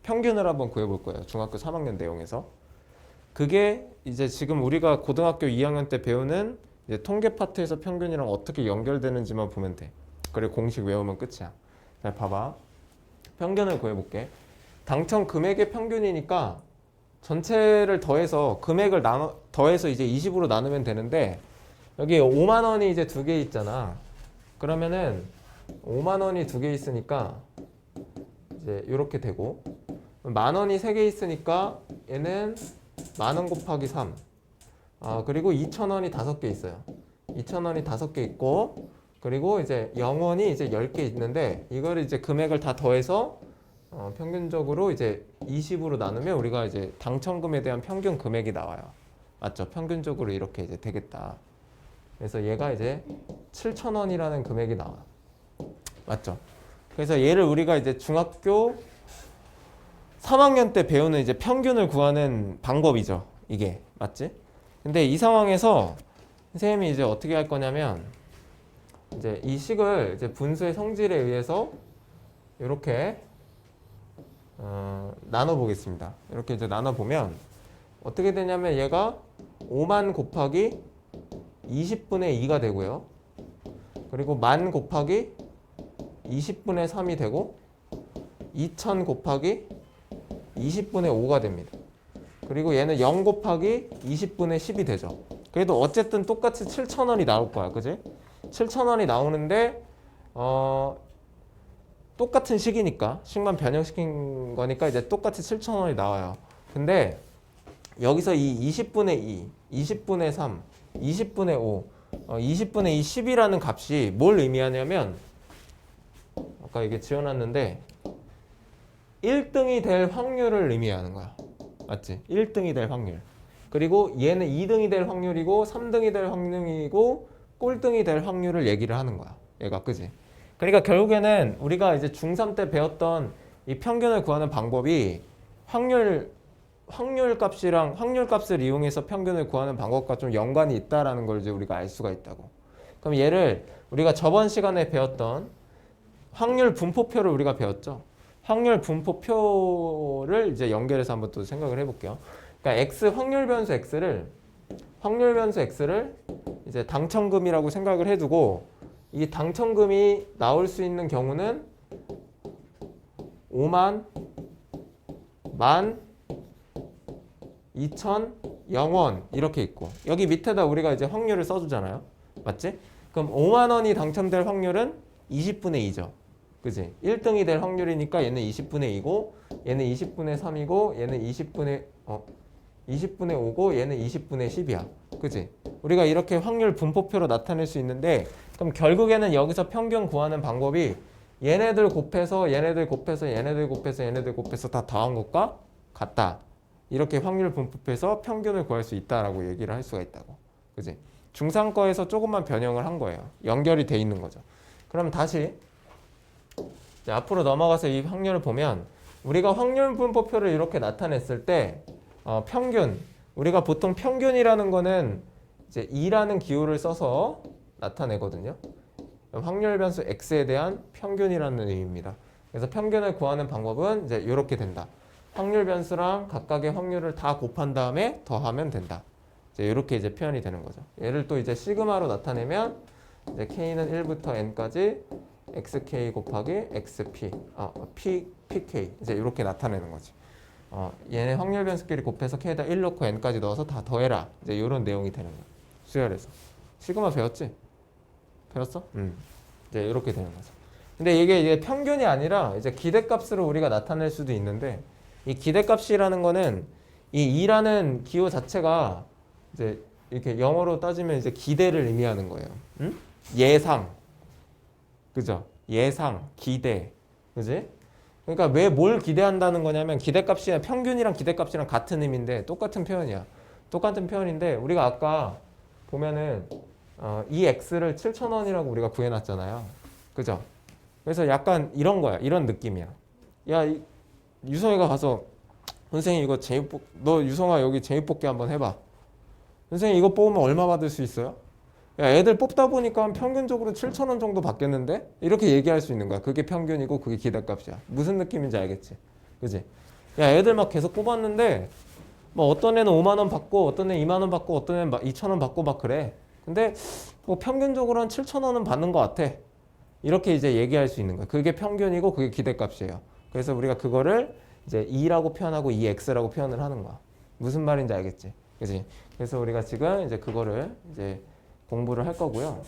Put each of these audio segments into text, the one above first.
평균을 한번 구해볼 거예요. 중학교 3학년 내용에서. 그게 이제 지금 우리가 고등학교 2학년 때 배우는 이제 통계 파트에서 평균이랑 어떻게 연결되는지만 보면 돼. 그리고 공식 외우면 끝이야. 자, 봐봐. 평균을 구해볼게. 당첨 금액의 평균이니까 전체를 더해서 금액을 더해서 이제 20으로 나누면 되는데 여기 5만 원이 이제 두 개 있잖아. 그러면은 5만 원이 두 개 있으니까 이제 이렇게 되고 만 원이 세 개 있으니까 얘는 만 원 곱하기 3. 그리고 2천 원이 다섯 개 있어요. 2천 원이 다섯 개 있고 그리고 이제 0원이 이제 10개 있는데 이거를 이제 금액을 다 더해서 평균적으로 이제 20으로 나누면 우리가 이제 당첨금에 대한 평균 금액이 나와요. 맞죠? 평균적으로 이렇게 이제 되겠다. 그래서 얘가 이제 7,000원이라는 금액이 나와. 맞죠? 그래서 얘를 우리가 이제 중학교 3학년 때 배우는 이제 평균을 구하는 방법이죠. 이게. 맞지? 근데 이 상황에서 선생님이 이제 어떻게 할 거냐면 이제 이 식을 이제 분수의 성질에 의해서 이렇게 나눠 보겠습니다. 이렇게 이제 나눠 보면 어떻게 되냐면 얘가 5만 곱하기 20분의 2가 되고요. 그리고 만 곱하기 20분의 3이 되고 2000 곱하기 20분의 5가 됩니다. 그리고 얘는 0 곱하기 20분의 10이 되죠. 그래도 어쨌든 똑같이 7,000원이 나올 거야. 그지? 7,000원이 나오는데 똑같은 식이니까 식만 변형시킨 거니까 이제 똑같이 7,000원이 나와요. 근데 여기서 이 20분의 2, 20분의 3, 20분의 5, 20분의 2, 10이라는 값이 뭘 의미하냐면 아까 이게 지어놨는데 1등이 될 확률을 의미하는 거야. 맞지? 1등이 될 확률. 그리고 얘는 2등이 될 확률이고 3등이 될 확률이고 꼴등이 될 확률을 얘기를 하는 거야. 얘가 그지? 그러니까 결국에는 우리가 이제 중3 때 배웠던 이 평균을 구하는 방법이 확률 값을 이용해서 평균을 구하는 방법과 좀 연관이 있다라는 걸 이제 우리가 알 수가 있다고. 그럼 얘를 우리가 저번 시간에 배웠던 확률 분포표를 우리가 배웠죠. 확률 분포표를 이제 연결해서 한번 또 생각을 해볼게요. 그러니까 확률 변수 x를 이제 당첨금이라고 생각을 해두고 이 당첨금이 나올 수 있는 경우는 5만, 만, 2천, 0원 이렇게 있고 여기 밑에다 우리가 이제 확률을 써주잖아요. 맞지? 그럼 5만 원이 당첨될 확률은 20분의 2죠. 그지? 1등이 될 확률이니까 얘는 20분의 2고 얘는 20분의 3이고 얘는 20분의 5고 얘는 20분의 10이야. 그지? 우리가 이렇게 확률 분포표로 나타낼 수 있는데 그럼 결국에는 여기서 평균 구하는 방법이 얘네들 곱해서 얘네들 곱해서 얘네들 곱해서 얘네들 곱해서 다 더한 것과 같다. 이렇게 확률 분포표에서 평균을 구할 수 있다라고 얘기를 할 수가 있다고. 그지? 중3 거에서 조금만 변형을 한 거예요. 연결이 돼 있는 거죠. 그럼 다시 이제 앞으로 넘어가서 이 확률을 보면 우리가 확률 분포표를 이렇게 나타냈을 때 평균 우리가 보통 평균이라는 거는 이제 2라는 기호를 써서 나타내거든요. 확률 변수 x에 대한 평균이라는 의미입니다. 그래서 평균을 구하는 방법은 이제 이렇게 된다. 확률 변수랑 각각의 확률을 다 곱한 다음에 더하면 된다. 이제 이렇게 이제 표현이 되는 거죠. 얘를 또 이제 시그마로 나타내면 이제 k는 1부터 n까지 xk 곱하기 xp, pk 이제 이렇게 나타내는 거지. 얘네 확률 변수끼리 곱해서 k에다 1 넣고 n까지 넣어서 다 더해라. 이제 이런 내용이 되는 거야. 수열에서 시그마 배웠지? 배웠어? 이제 이렇게 되는 거죠. 근데 이게 이제 평균이 아니라 이제 기대값으로 우리가 나타낼 수도 있는데 이 기대값이라는 거는 이 2라는 기호 자체가 이제 이렇게 영어로 따지면 이제 기대를 의미하는 거예요. 예상. 그죠? 예상, 기대. 그지? 그러니까 왜 뭘 기대한다는 거냐면 기대값이 평균이랑 기대값이랑 같은 의미인데 똑같은 표현이야. 똑같은 표현인데 우리가 아까 보면은 이 x를 7,000원이라고 우리가 구해놨잖아요. 그죠? 그래서 약간 이런 거야. 이런 느낌이야. 야, 유성이가 가서 선생님 이거 너 유성아 여기 제육볶이 한번 해봐. 선생님 이거 뽑으면 얼마 받을 수 있어요? 야, 애들 뽑다 보니까 평균적으로 7,000원 정도 받겠는데? 이렇게 얘기할 수 있는 거야. 그게 평균이고 그게 기대값이야. 무슨 느낌인지 알겠지? 그지? 야 애들 막 계속 뽑았는데 뭐 어떤 애는 5만 원 받고 어떤 애는 2만 원 받고 어떤 애는 막 2천 원 받고 막 그래. 근데 뭐 평균적으로 한 7천 원은 받는 것 같아. 이렇게 이제 얘기할 수 있는 거야. 그게 평균이고 그게 기대값이에요. 그래서 우리가 그거를 이제 2라고 표현하고 2x라고 표현을 하는 거야. 무슨 말인지 알겠지? 그지? 그래서 우리가 지금 이제 그거를 이제 공부를 할 거고요.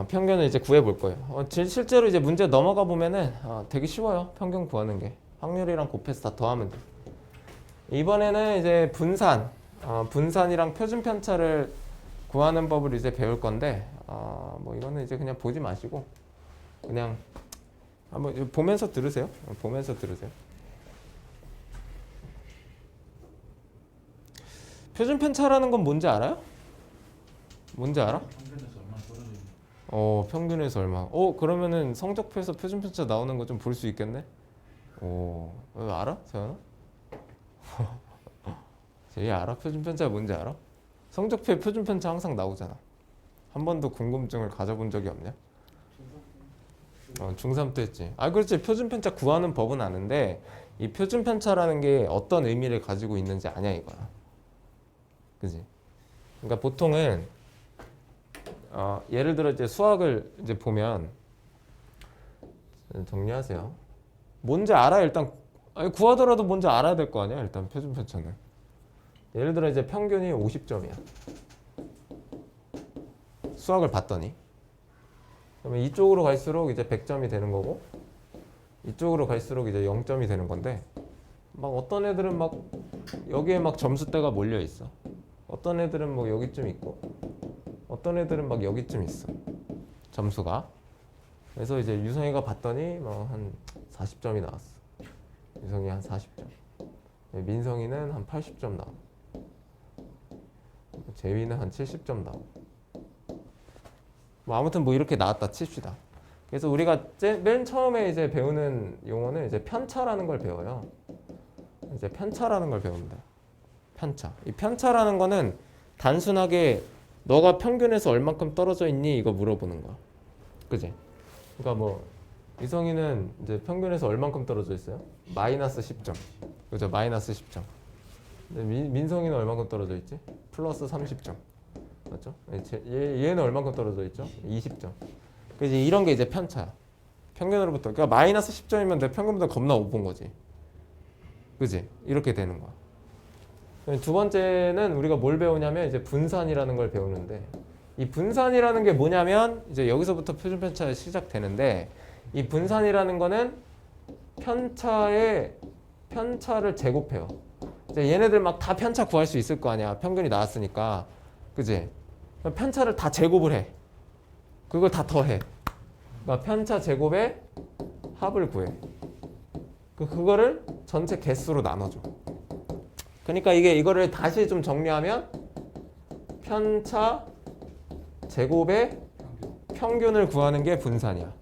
평균을 이제 구해 볼 거예요. 실제로 이제 문제 넘어가 보면은 되게 쉬워요. 평균 구하는 게. 확률이랑 곱해서 다 더하면 돼. 이번에는 이제 분산이랑 표준 편차를 구하는 법을 이제 배울 건데, 뭐 이거는 이제 그냥 보지 마시고 그냥 한번 보면서 들으세요. 보면서 들으세요. 표준 편차라는 건 뭔지 알아요? 뭔지 알아? 평균에서 얼마나 떨어져 있는 평균에서 얼마? 그러면은 성적표에서 표준 편차 나오는 거 좀 볼 수 있겠네? 알아? 세연아? 제이 알아? 표준 편차 뭔지 알아? 성적표에 표준 편차 항상 나오잖아. 한 번도 궁금증을 가져본 적이 없냐? 중3 때 했지. 그렇지. 표준 편차 구하는 법은 아는데 이 표준 편차라는 게 어떤 의미를 가지고 있는지 아냐 이거야. 그지? 그러니까 보통은 예를 들어 이제 수학을 이제 보면 정리하세요. 뭔지 알아 일단. 구하더라도 뭔지 알아야 될 거 아니야 일단 표준 편차는. 예를 들어 이제 평균이 50점이야. 수학을 봤더니. 그러면 이쪽으로 갈수록 이제 100점이 되는 거고 이쪽으로 갈수록 이제 0점이 되는 건데 막 어떤 애들은 막 여기에 막 점수대가 몰려 있어. 어떤 애들은 뭐 여기쯤 있고 어떤 애들은 막 여기쯤 있어. 점수가. 그래서 이제 유성이가 봤더니 뭐 한 40점이 나왔어. 유성이 한 40점. 민성이는 한 80점 나오고 재위는 한 70점 나오고 뭐 아무튼 뭐 이렇게 나왔다 칩시다. 그래서 우리가 맨 처음에 이제 배우는 용어는 이제 편차라는 걸 배워요. 이제 편차라는 걸 배웁니다. 편차. 이 편차라는 거는 단순하게 너가 평균에서 얼만큼 떨어져 있니 이거 물어보는 거야. 그지? 그러니까 뭐 이성이는 이제 평균에서 얼만큼 떨어져 있어요? 마이너스 10점. 그죠? 마이너스 10점. 민성이는 얼만큼 떨어져 있지? 플러스 30점. 맞죠? 얘는 얼만큼 떨어져 있죠? 20점. 그래서 이런 게 이제 편차야. 평균으로부터. 그러니까 마이너스 10점이면 내 평균보다 겁나 못 본 거지. 그지? 이렇게 되는 거야. 두 번째는 우리가 뭘 배우냐면 이제 분산이라는 걸 배우는데 이 분산이라는 게 뭐냐면 이제 여기서부터 표준 편차가 시작되는데 이 분산이라는 거는 편차를 제곱해요. 이제 얘네들 막 다 편차 구할 수 있을 거 아니야. 평균이 나왔으니까. 그지? 편차를 다 제곱을 해. 그걸 다 더해. 그러니까 편차 제곱에 합을 구해. 그거를 전체 개수로 나눠줘. 그러니까 이거를 다시 좀 정리하면 편차 제곱의 평균을 구하는 게 분산이야.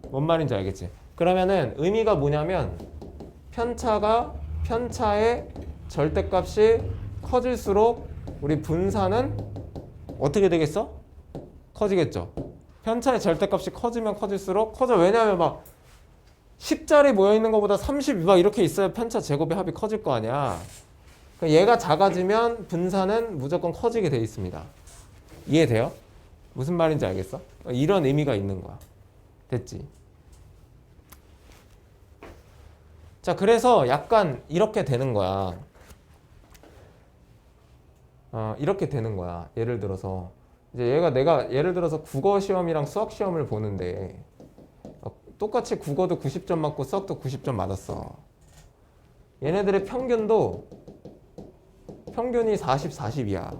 뭔 말인지 알겠지? 그러면은 의미가 뭐냐면 편차의 절대값이 커질수록 우리 분산은 어떻게 되겠어? 커지겠죠. 편차의 절대값이 커지면 커질수록 커져. 왜냐하면 막 10자리 모여있는 것보다 30 막 이렇게 있어야 편차 제곱의 합이 커질 거 아니야. 그러니까 얘가 작아지면 분산은 무조건 커지게 돼 있습니다. 이해돼요? 무슨 말인지 알겠어? 이런 의미가 있는 거야. 됐지? 자, 그래서 약간 이렇게 되는 거야. 이렇게 되는 거야. 예를 들어서 이제 내가 예를 들어서 국어 시험이랑 수학 시험을 보는데 똑같이 국어도 90점 맞고 수학도 90점 맞았어. 얘네들의 평균이 40, 40이야.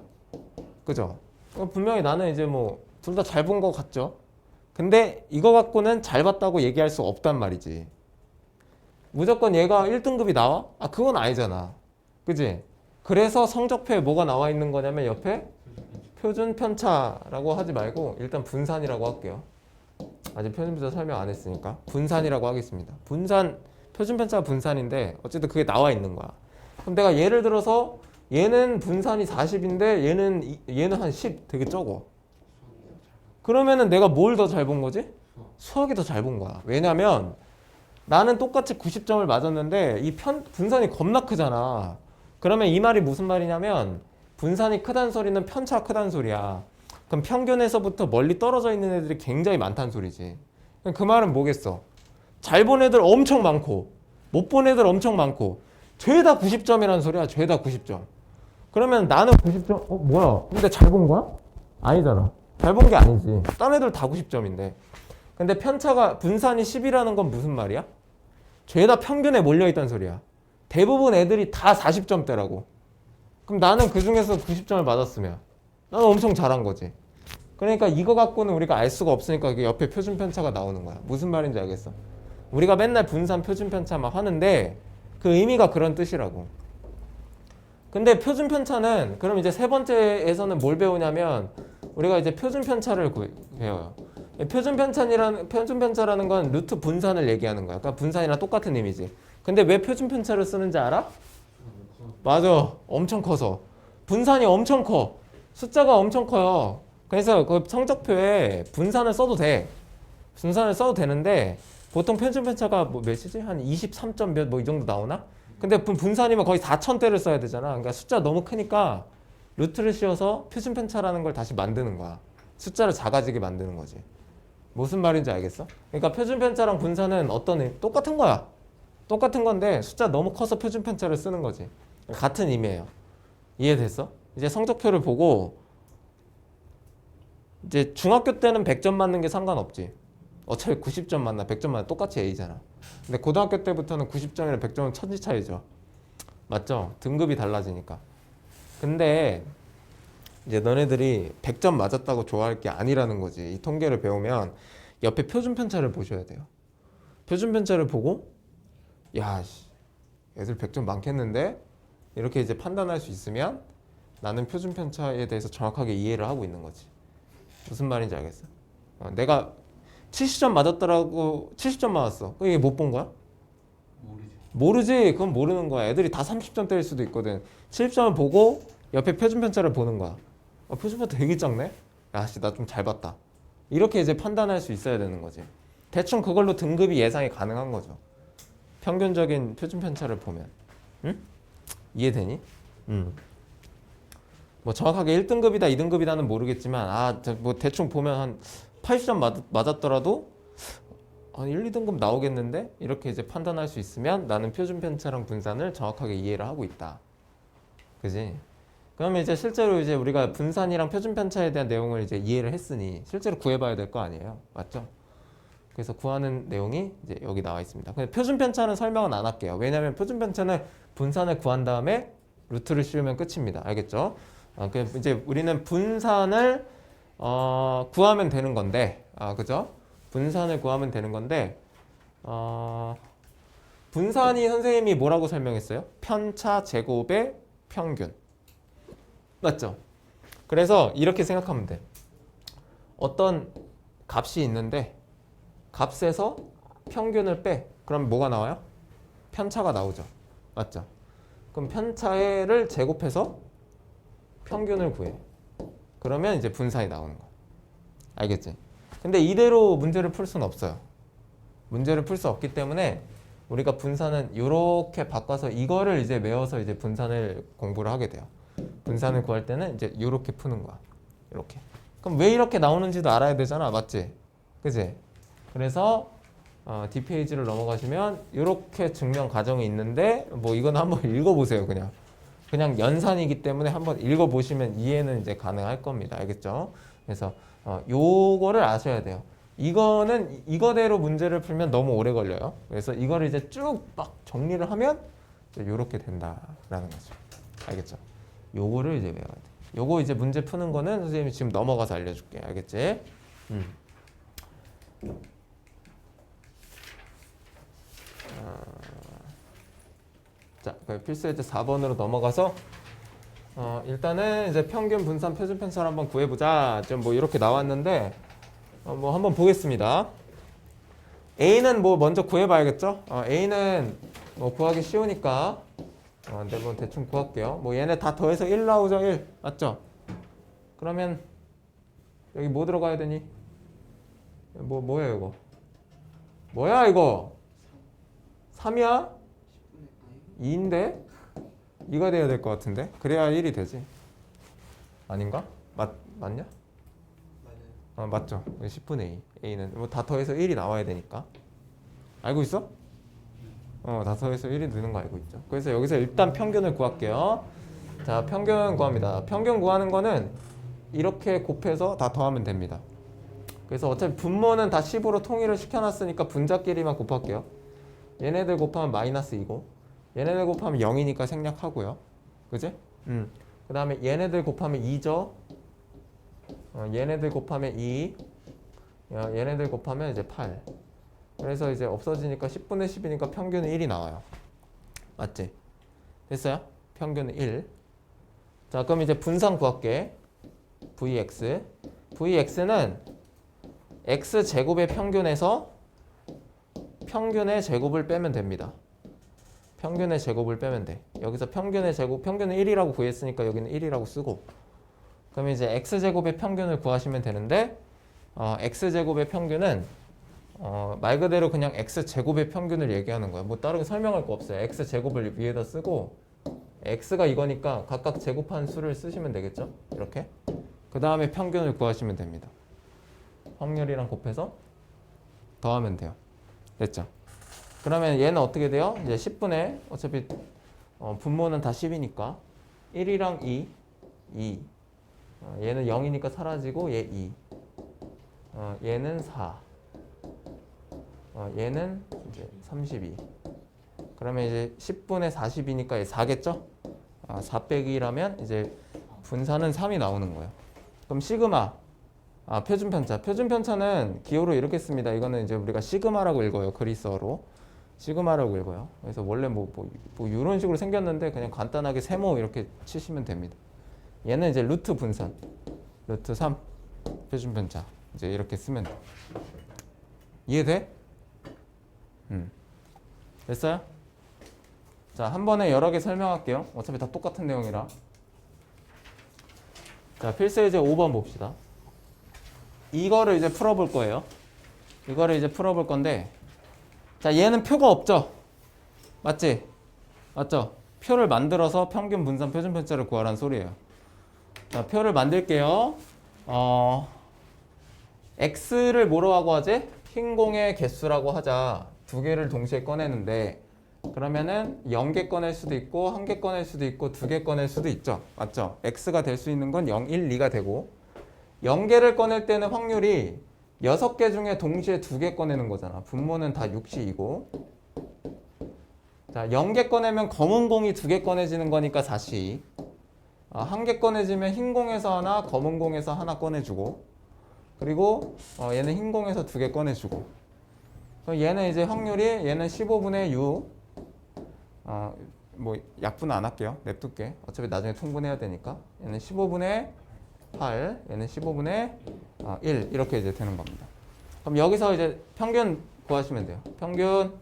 그죠? 분명히 나는 이제 뭐 둘 다 잘 본 거 같죠? 근데 이거 갖고는 잘 봤다고 얘기할 수 없단 말이지. 무조건 얘가 1등급이 나와? 그건 아니잖아. 그지? 그래서 성적표에 뭐가 나와 있는 거냐면 옆에 표준 편차라고 하지 말고 일단 분산이라고 할게요. 아직 표준 편차 설명 안 했으니까 분산이라고 하겠습니다. 표준 편차가 분산인데 어쨌든 그게 나와 있는 거야. 그럼 내가 예를 들어서 얘는 분산이 40인데 얘는 한 10 되게 적어. 그러면은 내가 뭘 더 잘 본 거지? 수학이 더 잘 본 거야. 왜냐면 나는 똑같이 90점을 맞았는데 분산이 겁나 크잖아. 그러면 이 말이 무슨 말이냐면 분산이 크다는 소리는 편차가 크다는 소리야. 그럼 평균에서부터 멀리 떨어져 있는 애들이 굉장히 많다는 소리지. 그 말은 뭐겠어? 잘 본 애들 엄청 많고 못 본 애들 엄청 많고 죄다 90점이라는 소리야. 죄다 90점. 그러면 나는 90점 뭐야? 근데 잘 본 거야? 아니잖아. 잘 본 게 아니지. 딴 애들 다 90점인데. 근데 편차가 분산이 10이라는 건 무슨 말이야? 죄다 평균에 몰려있다는 소리야. 대부분 애들이 다 40점대라고. 그럼 나는 그 중에서 90점을 맞았으면 나는 엄청 잘한 거지. 그러니까 이거 갖고는 우리가 알 수가 없으니까 이게 옆에 표준 편차가 나오는 거야. 무슨 말인지 알겠어? 우리가 맨날 분산 표준 편차 막 하는데 그 의미가 그런 뜻이라고. 근데 표준 편차는 그럼 이제 세 번째에서는 뭘 배우냐면 우리가 이제 표준 편차를 배워요. 표준 편차라는 건 루트 분산을 얘기하는 거야. 그러니까 분산이랑 똑같은 의미지. 근데 왜 표준 편차를 쓰는지 알아? 맞아. 엄청 커서. 분산이 엄청 커. 숫자가 엄청 커요. 그래서 그 성적표에 분산을 써도 돼. 분산을 써도 되는데 보통 표준 편차가 뭐 몇이지? 한 23점 몇 뭐 이 정도 나오나? 근데 분산이면 거의 4,000대를 써야 되잖아. 그러니까 숫자 너무 크니까 루트를 씌워서 표준 편차라는 걸 다시 만드는 거야. 숫자를 작아지게 만드는 거지. 무슨 말인지 알겠어? 그러니까 표준 편차랑 분산은 똑같은 거야. 똑같은 건데 숫자 너무 커서 표준 편차를 쓰는 거지. 같은 의미예요. 이해됐어? 이제 성적표를 보고 이제 중학교 때는 100점 맞는 게 상관없지. 어차피 90점 맞나 100점 맞나 똑같이 A잖아. 근데 고등학교 때부터는 90점이랑 100점은 천지 차이죠. 맞죠? 등급이 달라지니까. 근데 이제 너네들이 100점 맞았다고 좋아할 게 아니라는 거지. 이 통계를 배우면 옆에 표준 편차를 보셔야 돼요. 표준 편차를 보고 야, 애들 100점 많겠는데? 이렇게 이제 판단할 수 있으면 나는 표준 편차에 대해서 정확하게 이해를 하고 있는 거지. 무슨 말인지 알겠어? 내가 70점 맞았더라고 70점 맞았어. 그럼 이게 못 본 거야? 모르지. 그건 모르는 거야. 애들이 다 30점대일 수도 있거든. 70점을 보고 옆에 표준 편차를 보는 거야. 표준 편차 되게 작네? 야씨 나 좀 잘 봤다. 이렇게 이제 판단할 수 있어야 되는 거지. 대충 그걸로 등급이 예상이 가능한 거죠. 평균적인 표준 편차를 보면. 응? 이해되니? 뭐 정확하게 1등급이다 2등급이다는 모르겠지만 뭐 대충 보면 한 80점 맞았더라도 한 1, 2등급 나오겠는데? 이렇게 이제 판단할 수 있으면 나는 표준 편차랑 분산을 정확하게 이해를 하고 있다. 그지? 그러면 이제 실제로 이제 우리가 분산이랑 표준 편차에 대한 내용을 이제 이해를 했으니 실제로 구해봐야 될 거 아니에요. 맞죠? 그래서 구하는 내용이 이제 여기 나와 있습니다. 근데 표준 편차는 설명은 안 할게요. 왜냐하면 표준 편차는 분산을 구한 다음에 루트를 씌우면 끝입니다. 알겠죠? 이제 우리는 분산을 구하면 되는 건데, 그죠? 분산을 구하면 되는 건데, 분산이 선생님이 뭐라고 설명했어요? 편차 제곱의 평균. 맞죠? 그래서 이렇게 생각하면 돼. 어떤 값이 있는데, 값에서 평균을 빼. 그럼 뭐가 나와요? 편차가 나오죠. 맞죠? 그럼 편차를 제곱해서 평균을 구해. 그러면 이제 분산이 나오는 거야. 알겠지? 근데 이대로 문제를 풀 수는 없어요. 문제를 풀 수 없기 때문에 우리가 분산은 이렇게 바꿔서 이거를 이제 외워서 이제 분산을 공부를 하게 돼요. 분산을 구할 때는 이제 이렇게 푸는 거야. 이렇게. 그럼 왜 이렇게 나오는지도 알아야 되잖아. 맞지? 그지? 그래서 뒷페이지를 넘어가시면 이렇게 증명 과정이 있는데 뭐 이건 한번 읽어보세요. 그냥 연산이기 때문에 한번 읽어보시면 이해는 이제 가능할 겁니다. 알겠죠? 그래서 요거를 아셔야 돼요. 이거는 이거대로 문제를 풀면 너무 오래 걸려요. 그래서 이거를 이제 쭉 막 정리를 하면 이렇게 된다라는 거죠. 알겠죠? 요거를 이제 외워야 돼. 요거 이제 문제 푸는 거는 선생님이 지금 넘어가서 알려줄게. 알겠지? 자, 필수 예제 4번으로 넘어가서 일단은 이제 평균 분산 표준 편차를 한번 구해보자. 좀 뭐 이렇게 나왔는데 뭐 한번 보겠습니다. A는 뭐 먼저 구해봐야겠죠? A는 뭐 구하기 쉬우니까 근데 뭐 대충 구할게요. 뭐 얘네 다 더해서 1 나오죠? 1 맞죠? 그러면 여기 뭐 들어가야 되니? 뭐야 이거? 뭐야 이거? 3이야? 2인데? 2가 돼야 될 것 같은데? 그래야 1이 되지. 아닌가? 맞냐? 맞죠. 10분의 2. A는 뭐 다 더해서 1이 나와야 되니까. 알고 있어? 다 더해서 1이 되는 거 알고 있죠. 그래서 여기서 일단 평균을 구할게요. 자, 평균 구합니다. 평균 구하는 거는 이렇게 곱해서 다 더하면 됩니다. 그래서 어차피 분모는 다 10으로 통일을 시켜놨으니까 분자끼리만 곱할게요. 얘네들 곱하면 마이너스 2고 얘네들 곱하면 0이니까 생략하고요. 그지? 그 다음에 얘네들 곱하면 2죠. 얘네들 곱하면 2. 얘네들 곱하면 이제 8. 그래서 이제 없어지니까 10분의 10이니까 평균은 1이 나와요. 맞지? 됐어요? 평균은 1. 자, 그럼 이제 분산 구할게. Vx. Vx는 x제곱의 평균에서 평균의 제곱을 빼면 됩니다. 평균의 제곱을 빼면 돼. 여기서 평균의 제곱, 평균은 1이라고 구했으니까 여기는 1이라고 쓰고, 그럼 이제 x제곱의 평균을 구하시면 되는데, x제곱의 평균은 말 그대로 그냥 x제곱의 평균을 얘기하는 거야. 뭐 다른 설명할 거 없어요. x제곱을 위에다 쓰고 x가 이거니까 각각 제곱한 수를 쓰시면 되겠죠? 이렇게. 그 다음에 평균을 구하시면 됩니다. 확률이랑 곱해서 더하면 돼요. 됐죠? 그러면 얘는 어떻게 돼요? 이제 10분의 어차피 분모는 다 10이니까 1이랑 2 얘는 0이니까 사라지고 얘 2 얘는 4 얘는 이제 32 그러면 이제 10분의 40이니까 얘 4겠죠? 4 빼기 1하면 이제 분산은 3이 나오는 거예요. 그럼 시그마 표준 편차. 표준 편차는 기호로 이렇게 씁니다. 이거는 이제 우리가 시그마라고 읽어요. 그리스어로. 시그마라고 읽어요. 그래서 원래 뭐 이런 식으로 생겼는데 그냥 간단하게 세모 이렇게 치시면 됩니다. 얘는 이제 루트 분산. 루트 3 표준 편차. 이제 이렇게 쓰면 돼. 이해돼? 됐어요? 자, 한 번에 여러 개 설명할게요. 어차피 다 똑같은 내용이라. 자, 필수예제 5번 봅시다. 이거를 이제 풀어볼 거예요. 이거를 이제 풀어볼 건데, 자, 얘는 표가 없죠? 맞지? 맞죠? 표를 만들어서 평균 분산 표준 편차를 구하라는 소리예요. 자, 표를 만들게요. x를 뭐로 하고 하지? 흰 공의 개수라고 하자. 두 개를 동시에 꺼내는데, 그러면은 0개 꺼낼 수도 있고 1개 꺼낼 수도 있고 2개 꺼낼 수도 있죠. 맞죠? x가 될 수 있는 건 0, 1, 2가 되고 0개를 꺼낼 때는 확률이 6개 중에 동시에 2개 꺼내는 거잖아. 분모는 다 6시이고 자, 0개 꺼내면 검은 공이 2개 꺼내지는 거니까 4시 1개 꺼내지면 흰 공에서 하나 검은 공에서 하나 꺼내주고 그리고 얘는 흰 공에서 2개 꺼내주고 그럼 얘는 이제 확률이 얘는 15분의 6 뭐 약분 안 할게요. 냅둘게. 어차피 나중에 통분해야 되니까. 얘는 15분의 8, 얘는 15분의 1 이렇게 이제 되는 겁니다. 그럼 여기서 이제 평균 구하시면 돼요. 평균.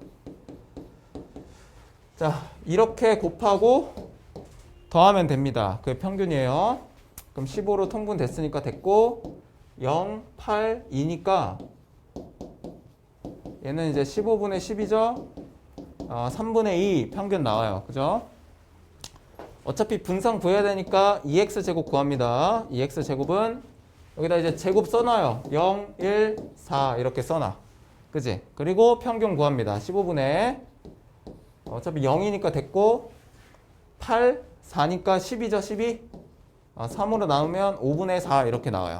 자, 이렇게 곱하고 더하면 됩니다. 그게 평균이에요. 그럼 15로 통분됐으니까 됐고 0, 8, 2니까 얘는 이제 15분의 10이죠. 3분의 2 평균 나와요. 그죠? 어차피 분산 구해야 되니까 2x제곱 구합니다. 2x제곱은 여기다 이제 제곱 써놔요. 0, 1, 4 이렇게 써놔. 그지? 그리고 평균 구합니다. 15분의 어차피 0이니까 됐고 8, 4니까 10이죠. 12 3으로 나누면 5분의 4 이렇게 나와요.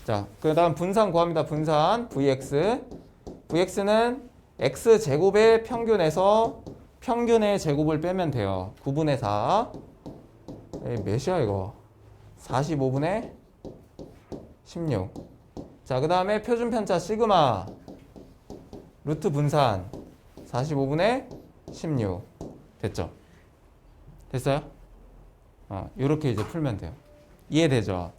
자, 그 다음 분산 구합니다. 분산 vx vx는 x제곱의 평균에서 평균의 제곱을 빼면 돼요. 9분의 4 몇이야 이거 45분의 16 자, 그 다음에 표준 편차 시그마 루트 분산 45분의 16 됐죠? 됐어요? 이렇게 이제 풀면 돼요. 이해되죠?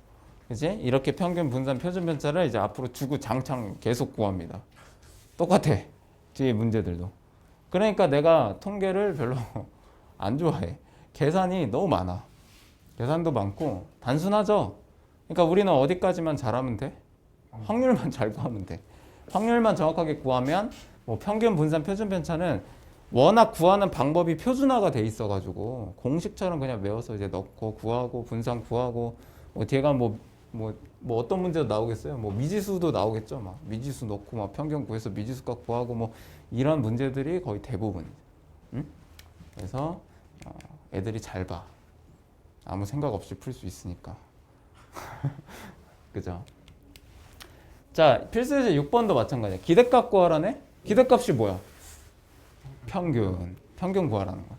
그치? 이렇게 평균 분산 표준 편차를 이제 앞으로 주구장창 계속 구합니다. 똑같아. 뒤에 문제들도. 그러니까 내가 통계를 별로 안 좋아해. 계산이 너무 많아. 계산도 많고 단순하죠. 그러니까 우리는 어디까지만 잘하면 돼? 확률만 잘 구하면 돼. 확률만 정확하게 구하면 뭐 평균 분산 표준 편차는 워낙 구하는 방법이 표준화가 돼 있어가지고 공식처럼 그냥 외워서 이제 넣고 구하고 분산 구하고 뭐 뒤에가 뭐 어떤 문제도 나오겠어요. 뭐 미지수도 나오겠죠. 막 미지수 넣고 막 평균 구해서 미지수값 구하고 뭐 이런 문제들이 거의 대부분. 응? 그래서 애들이 잘 봐. 아무 생각 없이 풀 수 있으니까. 그죠? 자, 필수예제 6번도 마찬가지야. 기대값 구하라네? 기대값이 뭐야? 평균 구하라는 거야.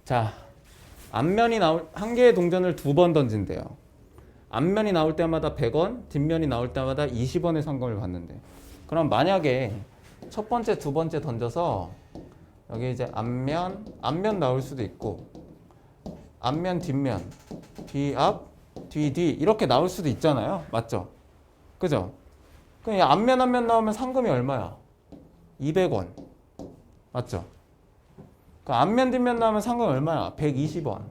자, 앞면이 나올 한 개의 동전을 2번 던진대요. 앞면이 나올 때마다 100원, 뒷면이 나올 때마다 20원의 상금을 받는데. 그럼 만약에 첫 번째, 두 번째 던져서 여기 이제 앞면 나올 수도 있고 앞면, 뒷면, 뒤앞, 뒤 이렇게 나올 수도 있잖아요. 맞죠? 그죠? 그럼 이 앞면 나오면 상금이 얼마야? 200원. 맞죠? 그 앞면 뒷면 나오면 상금이 얼마야? 120원.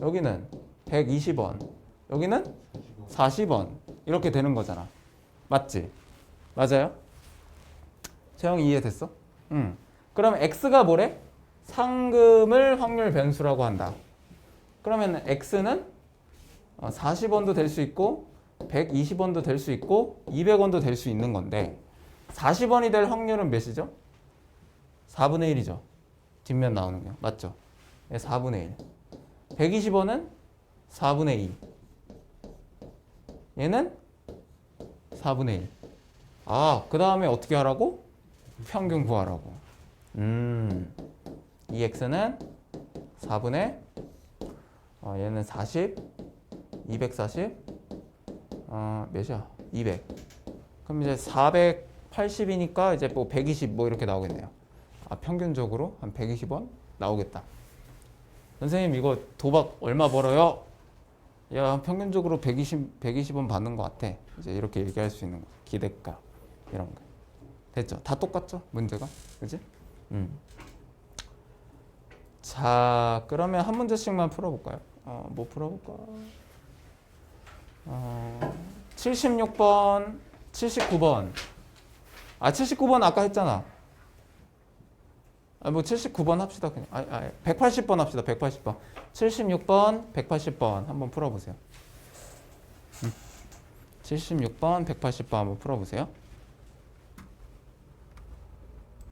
여기는 120원. 여기는 40원. 이렇게 되는 거잖아. 맞지? 맞아요? 재영이 이해됐어? 응. 그럼 x가 뭐래? 상금을 확률 변수라고 한다. 그러면 x는 40원도 될 수 있고 120원도 될 수 있고 200원도 될 수 있는 건데 40원이 될 확률은 몇이죠? 4분의 1이죠. 뒷면 나오는 게. 맞죠? 네, 4분의 1. 120원은 4분의 2. 얘는 4분의 1. 아, 그 다음에 어떻게 하라고? 평균 구하라고. 이 x는 4분의 얘는 40, 240, 몇이야? 200. 그럼 이제 480이니까 이제 뭐 120 뭐 이렇게 나오겠네요. 아, 평균적으로 한 120원 나오겠다. 선생님 이거 도박 얼마 벌어요? 야, 평균적으로 120원 받는 것 같아. 이제 이렇게 얘기할 수 있는 거. 기대값 이런 거. 됐죠? 다 똑같죠? 문제가? 그지? 자, 그러면 한 문제씩만 풀어볼까요? 뭐 풀어볼까? 76번, 79번. 79번 아까 했잖아. 뭐 79번 합시다. 그냥. 180번 합시다. 180번. 76번, 180번 한번 풀어보세요. 76번, 180번 한번 풀어보세요.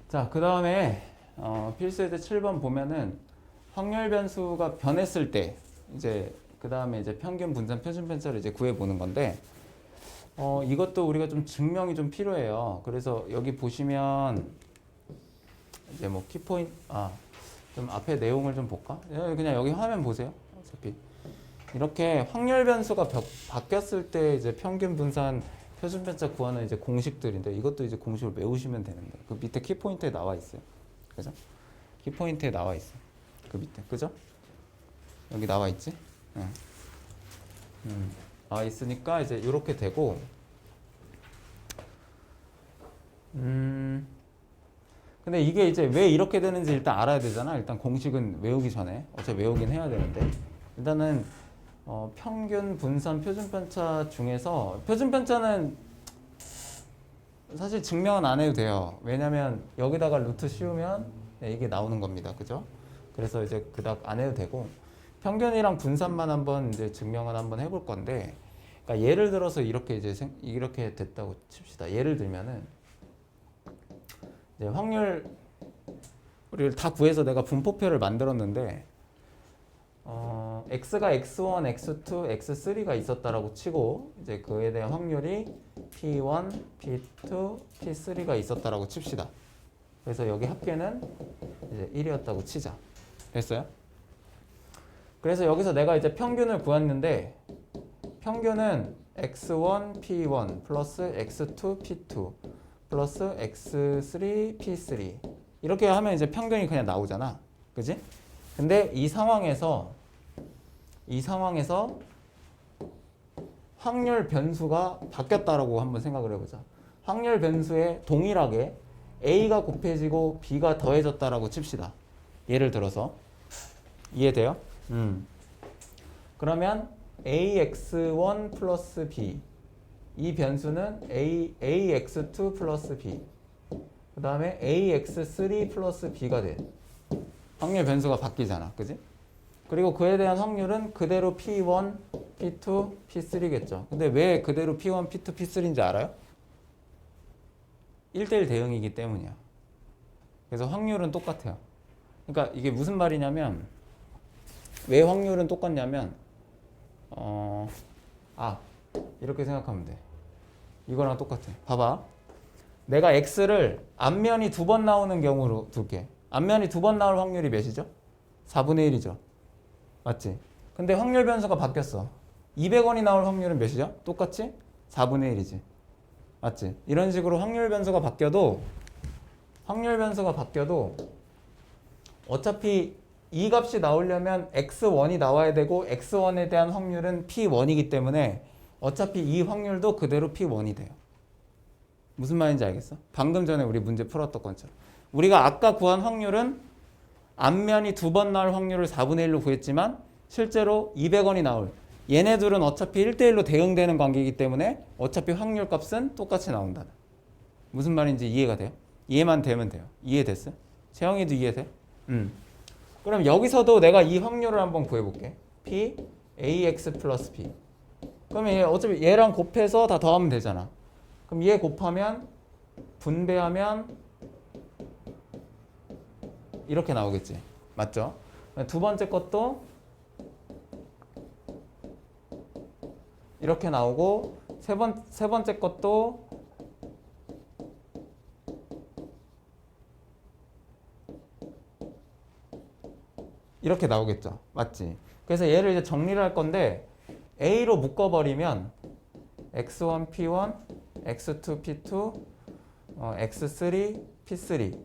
자, 그 다음에 필수예제 7번 보면은 확률 변수가 변했을 때 이제 그 다음에 이제 평균 분산 표준 편차를 이제 구해 보는 건데 이것도 우리가 좀 증명이 좀 필요해요. 그래서 여기 보시면 이제 뭐 키포인트 좀 앞에 내용을 좀 볼까? 그냥 여기 화면 보세요. 어차피 이렇게 확률 변수가 바뀌었을 때 이제 평균 분산 표준 편차 구하는 이제 공식들인데 이것도 이제 공식을 외우시면 되는데 그 밑에 키포인트에 나와 있어요. 그죠? 키포인트에 나와 있어. 그 밑에. 그죠? 여기 나와 있지? 나와 있으니까 이제 이렇게 되고 근데 이게 이제 왜 이렇게 되는지 일단 알아야 되잖아. 일단 공식은 외우기 전에 어차피 외우긴 해야 되는데 일단은 평균 분산 표준 편차 중에서 표준 편차는 사실 증명은 안 해도 돼요. 왜냐면 여기다가 루트 씌우면 이게 나오는 겁니다. 그죠? 그래서 이제 그닥 안 해도 되고 평균이랑 분산만 한번 이제 증명을 한번 해볼 건데 그러니까 예를 들어서 이렇게 이제 이렇게 됐다고 칩시다. 예를 들면은 이제 확률 우리를 다 구해서 내가 분포표를 만들었는데 x가 x1, x2, x3가 있었다라고 치고 이제 그에 대한 확률이 p1, p2, p3가 있었다라고 칩시다. 그래서 여기 합계는 이제 1이었다고 치자. 됐어요? 그래서 여기서 내가 이제 평균을 구했는데 평균은 x1, p1 플러스 x2, p2 플러스 x3, p3 이렇게 하면 이제 평균이 그냥 나오잖아. 그지? 근데 이 상황에서 확률 변수가 바뀌었다라고 한번 생각을 해보자. 확률 변수에 동일하게 A가 곱해지고 B가 더해졌다라고 칩시다. 예를 들어서 이해돼요? 그러면 AX1 플러스 B 이 변수는 ax2 플러스 b 그 다음에 ax3 플러스 b가 돼. 확률 변수가 바뀌잖아. 그지? 그리고 그에 대한 확률은 그대로 P1, P2, P3겠죠. 근데 왜 그대로 P1, P2, P3인지 알아요? 1대1 대응이기 때문이야. 그래서 확률은 똑같아요. 그러니까 이게 무슨 말이냐면 왜 확률은 똑같냐면 이렇게 생각하면 돼. 이거랑 똑같아. 봐봐. 내가 x를 앞면이 2번 나오는 경우로 둘게. 앞면이 2번 나올 확률이 몇이죠? 4분의 1이죠. 맞지? 근데 확률 변수가 바뀌었어. 200원이 나올 확률은 몇이죠? 똑같이 4분의 1이지. 맞지? 이런 식으로 확률 변수가 바뀌어도 어차피 이 값이 나오려면 x1이 나와야 되고 x1에 대한 확률은 p1이기 때문에 어차피 이 확률도 그대로 p1이 돼요. 무슨 말인지 알겠어? 방금 전에 우리 문제 풀었던 것처럼 우리가 아까 구한 확률은 앞면이 2번 나올 확률을 4분의 1로 구했지만 실제로 200원이 나올 얘네들은 어차피 1대1로 대응되는 관계이기 때문에 어차피 확률 값은 똑같이 나온다. 무슨 말인지 이해가 돼요? 이해만 되면 돼요. 이해됐어? 채영이도 이해돼? 그럼 여기서도 내가 이 확률을 한번 구해볼게. P, AX 플러스 B. 그러면 어차피 얘랑 곱해서 다 더하면 되잖아. 그럼 얘 곱하면 분배하면 이렇게 나오겠지. 맞죠? 두 번째 것도 이렇게 나오고 세 번째 것도 이렇게 나오겠죠. 맞지? 그래서 얘를 이제 정리를 할 건데 A로 묶어버리면 x1, p1, x2, p2, x3, p3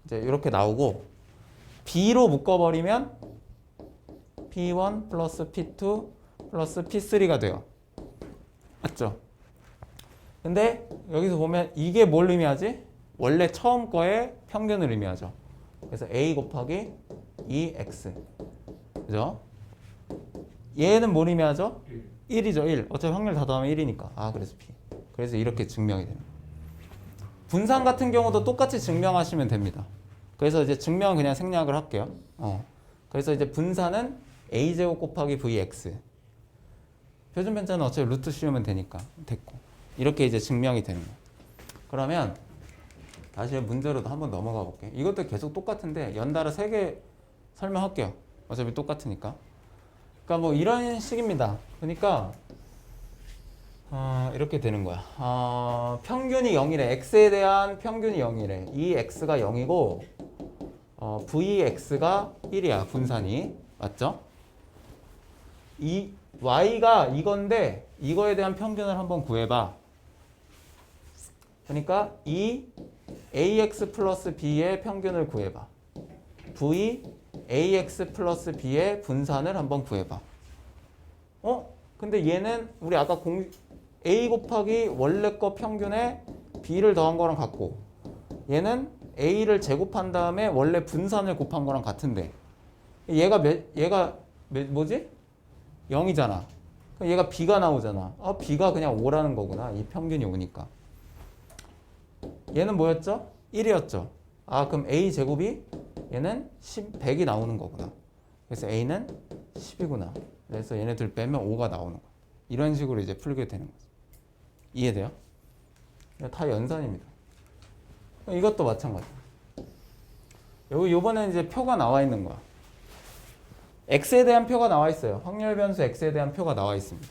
이제 이렇게 나오고 B로 묶어버리면 p1 플러스 p2 플러스 p3가 돼요. 맞죠? 근데 여기서 보면 이게 뭘 의미하지? 원래 처음 거의 평균을 의미하죠. 그래서 a 곱하기 2x 그죠? 얘는 뭘 의미하죠? 1이죠. 1. 어차피 확률 다 더하면 1이니까. 그래서 p. 그래서 이렇게 증명이 됩니다. 분산 같은 경우도 똑같이 증명하시면 됩니다. 그래서 이제 증명 그냥 생략을 할게요. 그래서 이제 분산은 a제곱 곱하기 vx. 표준 편차는 어차피 루트 씌우면 되니까 됐고. 이렇게 이제 증명이 되는 거예요. 그러면 다시 문제로 한번 넘어가 볼게요. 이것도 계속 똑같은데 연달아 3개 설명할게요. 어차피 똑같으니까. 그러니까 뭐 이런 식입니다. 그러니까 이렇게 되는 거야. 평균이 0이래. x에 대한 평균이 0이래. 이 x가 0이고 vx가 1이야. 분산이. 맞죠? 이 y가 이건데 이거에 대한 평균을 한번 구해봐. 그러니까 이 ax 플러스 b의 평균을 구해봐. v ax 플러스 b의 분산을 한번 구해봐. 근데 얘는 우리 아까 a 곱하기 원래 거 평균에 b를 더한 거랑 같고 얘는 a를 제곱한 다음에 원래 분산을 곱한 거랑 같은데 얘가 뭐지? 0이잖아. 그럼 얘가 b가 나오잖아. b가 그냥 5라는 거구나. 이 평균이 5니까. 얘는 뭐였죠? 1이었죠. 그럼 a 제곱이 얘는 100이 나오는 거구나. 그래서 a는 10이구나. 그래서 얘네들 빼면 5가 나오는 거야. 이런 식으로 이제 풀게 되는 거죠. 이해돼요? 다 연산입니다. 이것도 마찬가지. 요번에 이제 표가 나와 있는 거야. x에 대한 표가 나와 있어요. 확률 변수 x에 대한 표가 나와 있습니다.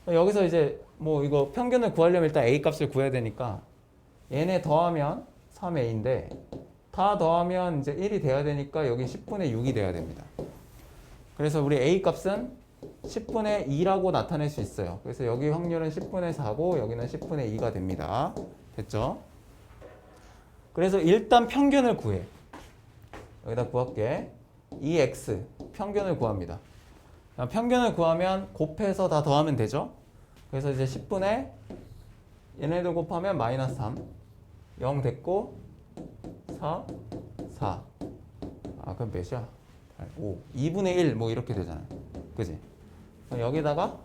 여기서 이제 뭐 이거 평균을 구하려면 일단 a 값을 구해야 되니까 얘네 더하면 3a인데 다 더하면 이제 1이 돼야 되니까 여기 10분의 6이 돼야 됩니다. 그래서 우리 a 값은 10분의 2라고 나타낼 수 있어요. 그래서 여기 확률은 10분의 4고 여기는 10분의 2가 됩니다. 됐죠? 그래서 일단 평균을 구해. 여기다 구할게. 2x 평균을 구합니다. 평균을 구하면 곱해서 다 더하면 되죠? 그래서 이제 10분의 얘네들 곱하면 마이너스 3 0 됐고 4 그럼 몇이야? 5 2분의 1 뭐 이렇게 되잖아요. 그지? 그럼 여기다가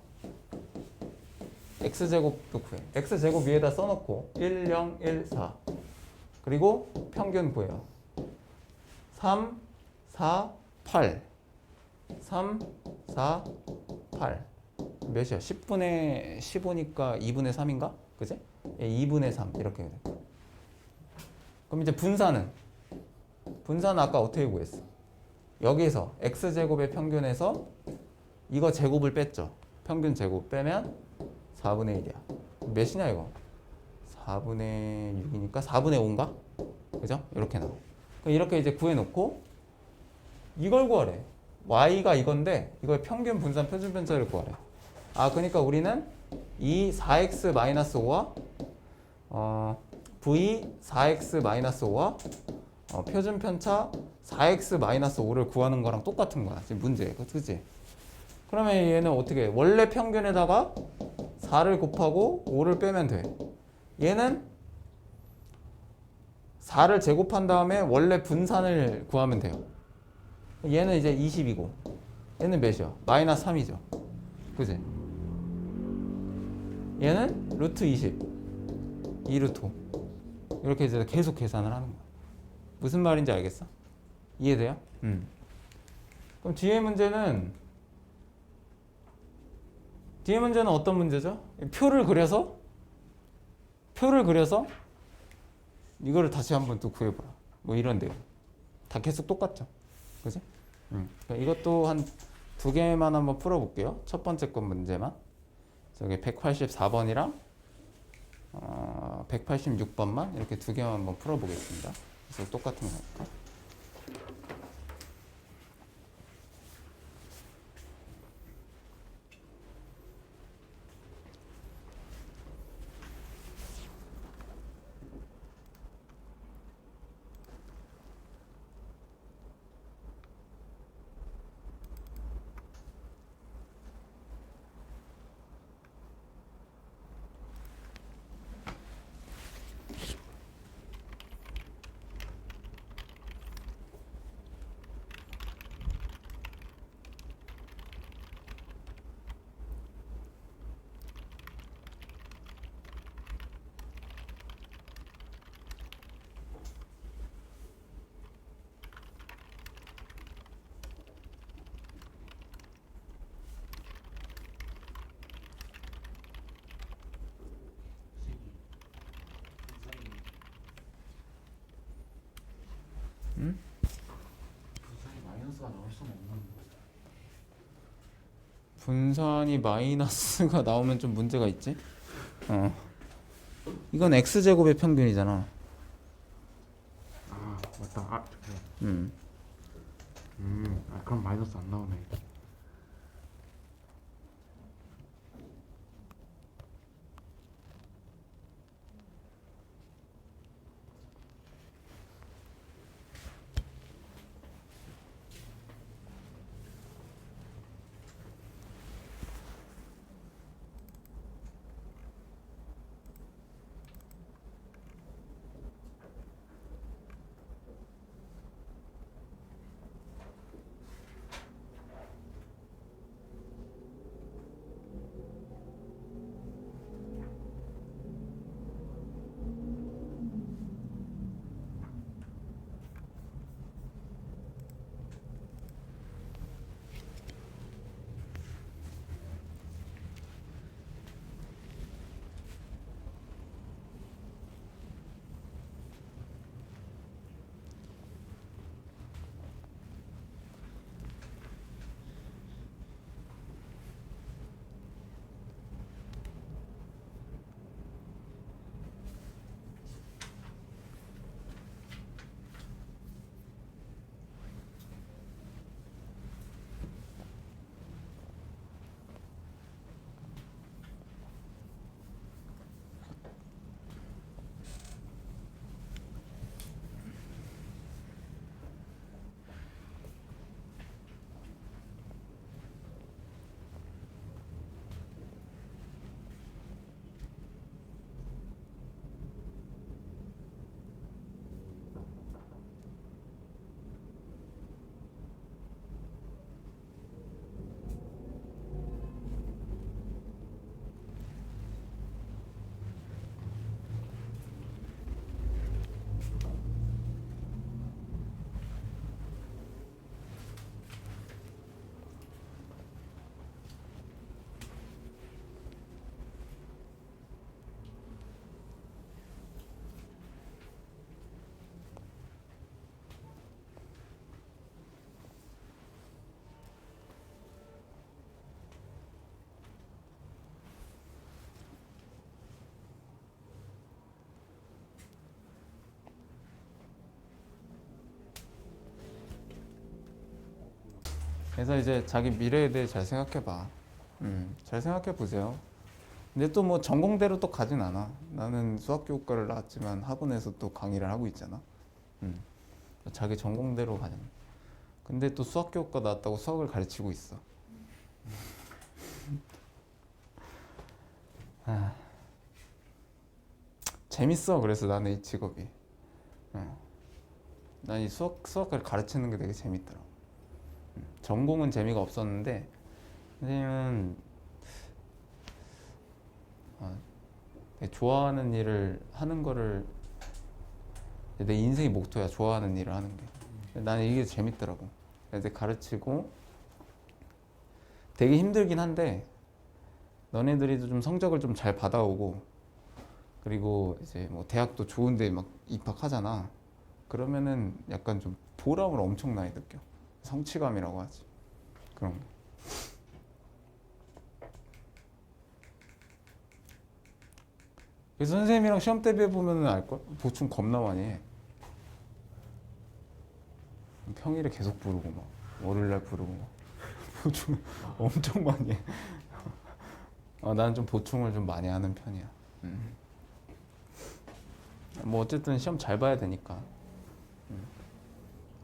x제곱도 구해. x제곱 위에다 써놓고 1, 0, 1, 4 그리고 평균 구해요. 3, 4, 8 3, 4, 8 몇이야? 10분의 15니까 2분의 3인가? 그지? 2분의 3 이렇게 돼. 그럼 이제 분산은 아까 어떻게 구했어? 여기서 x제곱의 평균에서 이거 제곱을 뺐죠. 평균 제곱 빼면 4분의 1이야. 몇이냐 이거? 4분의 6이니까 4분의 5인가? 그죠? 이렇게 나와. 그럼 이렇게 이제 구해놓고 이걸 구하래. y가 이건데 이거의 평균 분산 표준 편차를 구하래. 아 그러니까 우리는 이 4x-5와 v 4x-5와 표준 편차 4x-5를 구하는 거랑 똑같은 거야. 지금 문제. 그치? 그러면 얘는 어떻게 해? 원래 평균에다가 4를 곱하고 5를 빼면 돼. 얘는 4를 제곱한 다음에 원래 분산을 구하면 돼요. 얘는 이제 20이고 얘는 몇이야? 마이너스 3이죠. 그지? 얘는 루트 20 2루트 5 이렇게 이제 계속 계산을 하는 거야. 무슨 말인지 알겠어? 이해돼요? 그럼 뒤에 문제는 어떤 문제죠? 표를 그려서 이거를 다시 한번 또 구해보라. 뭐 이런데요. 다 계속 똑같죠? 그지? 그러니까 이것도 한 두 개만 한번 풀어볼게요. 첫 번째 건 문제만. 저기 184번이랑 186번만 이렇게 두 개만 한번 풀어보겠습니다. 그래서 똑같은 거니까. 분산이 마이너스가 나올 수는 없는 거죠. 분산이 마이너스가 나오면 좀 문제가 있지? 이건 x제곱의 평균이잖아. 아 맞다. 아 그래. 음. 그럼 마이너스 안 나오네. 그래서 이제 자기 미래에 대해 잘 생각해봐. 잘 생각해 보세요. 근데 또 뭐 전공대로 또 가진 않아. 나는 수학교육과를 나왔지만 학원에서 또 강의를 하고 있잖아. 자기 전공대로 가는. 근데 또 수학교육과 나왔다고 수학을 가르치고 있어. 재밌어. 그래서 나는 이 직업이. 난 이 수학을 가르치는 게 되게 재밌더라. 전공은 재미가 없었는데 선생님은 되게 좋아하는 일을 하는 거를 내 인생의 목표야. 좋아하는 일을 하는 게. 나는 이게 재밌더라고. 이제 가르치고 되게 힘들긴 한데 너네들이 좀 성적을 좀 잘 받아오고 그리고 이제 뭐 대학도 좋은데 막 입학하잖아. 그러면은 약간 좀 보람을 엄청나게 느껴. 성취감이라고 하지. 그런 거. 그래서 선생님이랑 시험 대비해 보면은 알걸? 보충 겁나 많이 해. 평일에 계속 부르고 막 월요일날 부르고 막 보충 엄청 많이 해. 나는 좀 보충을 좀 많이 하는 편이야. 뭐 어쨌든 시험 잘 봐야 되니까.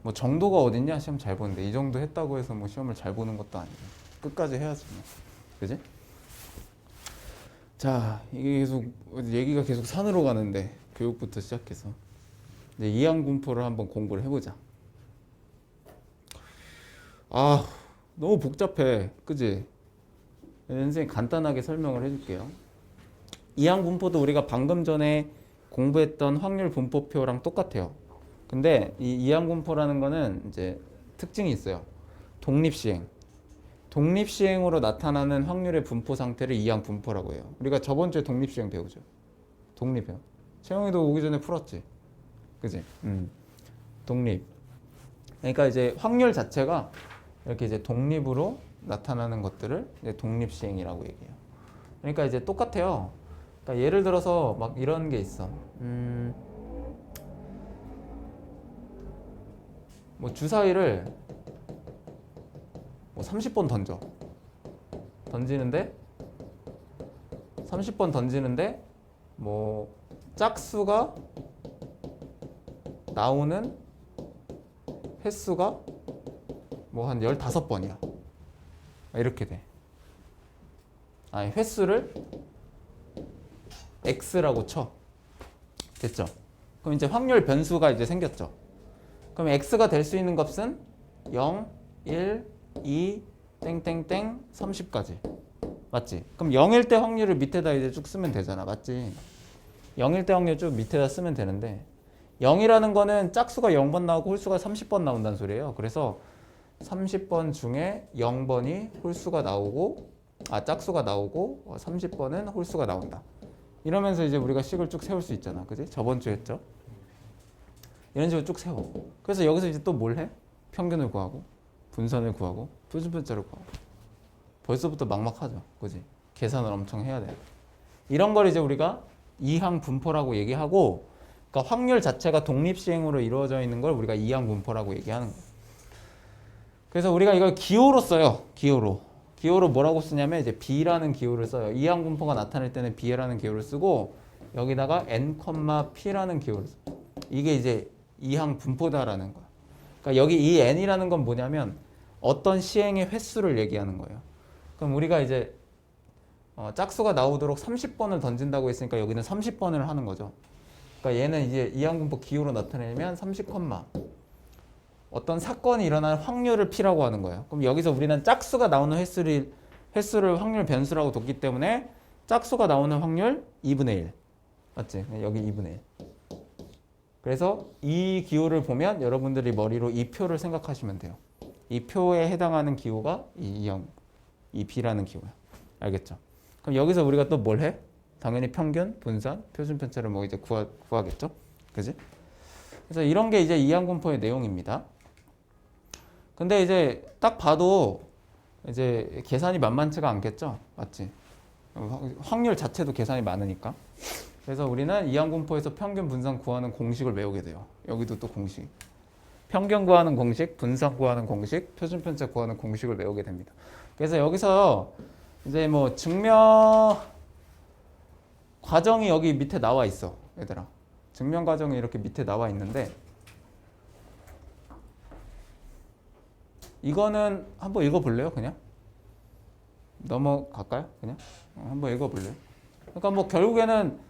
뭐 정도가 어딨냐 시험 잘 보는데 이 정도 했다고 해서 뭐 시험을 잘 보는 것도 아니고 끝까지 해야지 뭐. 그지? 자, 이게 계속 얘기가 계속 산으로 가는데 교육부터 시작해서 이제 이항분포를 한번 공부를 해보자. 아, 너무 복잡해, 그지? 선생님 간단하게 설명을 해줄게요. 이항분포도 우리가 방금 전에 공부했던 확률 분포표랑 똑같아요. 근데 이 이항분포라는 거는 이제 특징이 있어요. 독립시행. 독립시행으로 나타나는 확률의 분포 상태를 이항분포라고 해요. 우리가 저번 주에 독립시행 배우죠. 독립이요. 채영이도 오기 전에 풀었지. 그지? 독립. 그러니까 이제 확률 자체가 이렇게 이제 독립으로 나타나는 것들을 이제 독립시행이라고 얘기해요. 그러니까 이제 똑같아요. 그러니까 예를 들어서 막 이런 게 있어. 뭐 주사위를 뭐 30번 던지는데 30번 던지는데 뭐 짝수가 나오는 횟수가 뭐 한 15번이야. 이렇게 돼. 아니 횟수를 x라고 쳐. 됐죠? 그럼 이제 확률 변수가 이제 생겼죠. 그럼 x가 될 수 있는 값은 0, 1, 2, 땡땡땡 30까지. 맞지? 그럼 0일 때 확률을 밑에다 이제 쭉 쓰면 되잖아. 맞지? 0일 때 확률 쭉 밑에다 쓰면 되는데 0이라는 거는 짝수가 0번 나오고 홀수가 30번 나온다는 소리예요. 그래서 30번 중에 0번이 홀수가 나오고 짝수가 나오고 30번은 홀수가 나온다. 이러면서 이제 우리가 식을 쭉 세울 수 있잖아. 그지? 저번 주에 했죠? 이런 식으로 쭉 세워. 그래서 여기서 이제 또 뭘 해? 평균을 구하고 분선을 구하고 표준편차를 구하고. 벌써부터 막막하죠. 그지? 계산을 엄청 해야 돼. 이런 걸 이제 우리가 이항분포라고 얘기하고 그러니까 확률 자체가 독립시행으로 이루어져 있는 걸 우리가 이항분포라고 얘기하는 거예요. 그래서 우리가 이걸 기호로 써요. 기호로 뭐라고 쓰냐면 이제 B라는 기호를 써요. 이항분포가 나타날 때는 B라는 기호를 쓰고 여기다가 N, P라는 기호를 써요. 이게 이제 이항분포다라는 거야. 그러니까 여기 이 N이라는 건 뭐냐면 어떤 시행의 횟수를 얘기하는 거예요. 그럼 우리가 이제 짝수가 나오도록 30번을 던진다고 했으니까 여기는 30번을 하는 거죠. 그러니까 얘는 이제 이항분포 기호로 나타내면 30, 어떤 사건이 일어날 확률을 P라고 하는 거예요. 그럼 여기서 우리는 짝수가 나오는 횟수를 확률 변수라고 뒀기 때문에 짝수가 나오는 확률 2분의 1. 맞지? 여기 2분의 1. 그래서 이 기호를 보면 여러분들이 머리로 이 표를 생각하시면 돼요. 이 표에 해당하는 기호가 이 B라는 기호야. 알겠죠? 그럼 여기서 우리가 또 뭘 해? 당연히 평균, 분산, 표준편차를 뭐 이제 구하겠죠? 그지? 그래서 이런 게 이제 이항분포의 내용입니다. 근데 이제 딱 봐도 이제 계산이 만만치가 않겠죠? 맞지? 확률 자체도 계산이 많으니까. 그래서 우리는 이항분포에서 평균 분산 구하는 공식을 외우게 돼요. 여기도 또 공식. 평균 구하는 공식, 분산 구하는 공식, 표준 편차 구하는 공식을 외우게 됩니다. 그래서 여기서 이제 뭐 증명 과정이 여기 밑에 나와 있어, 얘들아. 증명 과정이 이렇게 밑에 나와 있는데 이거는 한번 읽어볼래요, 그냥? 넘어갈까요, 그냥? 한번 읽어볼래요? 그러니까 뭐 결국에는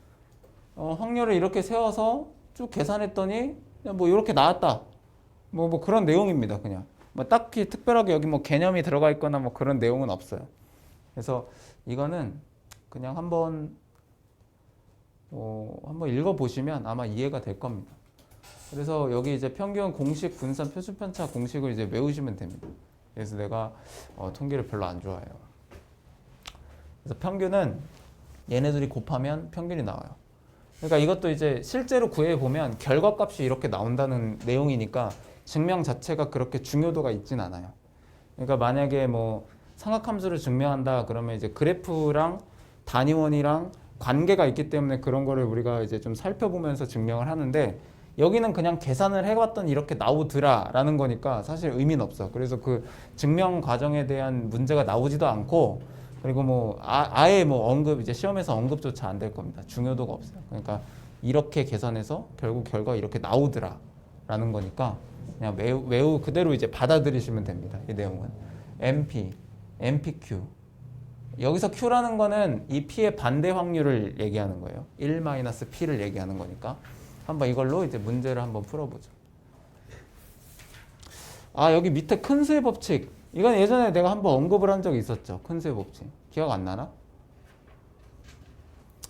확률을 이렇게 세워서 쭉 계산했더니 그냥 뭐 이렇게 나왔다. 뭐 그런 내용입니다, 그냥. 뭐 딱히 특별하게 여기 뭐 개념이 들어가 있거나 뭐 그런 내용은 없어요. 그래서 이거는 그냥 한번 읽어보시면 아마 이해가 될 겁니다. 그래서 여기 이제 평균 공식, 분산, 표준 편차 공식을 이제 외우시면 됩니다. 그래서 내가 통계를 별로 안 좋아해요. 그래서 평균은 얘네들이 곱하면 평균이 나와요. 그러니까 이것도 이제 실제로 구해 보면 결과값이 이렇게 나온다는 내용이니까 증명 자체가 그렇게 중요도가 있진 않아요. 그러니까 만약에 뭐 삼각함수를 증명한다 그러면 이제 그래프랑 단위원이랑 관계가 있기 때문에 그런 거를 우리가 이제 좀 살펴보면서 증명을 하는데 여기는 그냥 계산을 해봤더니 이렇게 나오더라라는 거니까 사실 의미는 없어. 그래서 그 증명 과정에 대한 문제가 나오지도 않고 그리고 뭐 아예 뭐 언급 이제 시험에서 언급조차 안 될 겁니다. 중요도가 없어요. 그러니까 이렇게 계산해서 결국 결과 이렇게 나오더라라는 거니까 그냥 매우 그대로 이제 받아들이시면 됩니다. 이 내용은 MP, MPQ. 여기서 Q라는 거는 이 P의 반대 확률을 얘기하는 거예요. 1-P를 얘기하는 거니까 한번 이걸로 이제 문제를 한번 풀어보죠. 여기 밑에 큰 수의 법칙. 이건 예전에 내가 한번 언급을 한 적이 있었죠. 큰 수의 법칙. 기억 안 나나?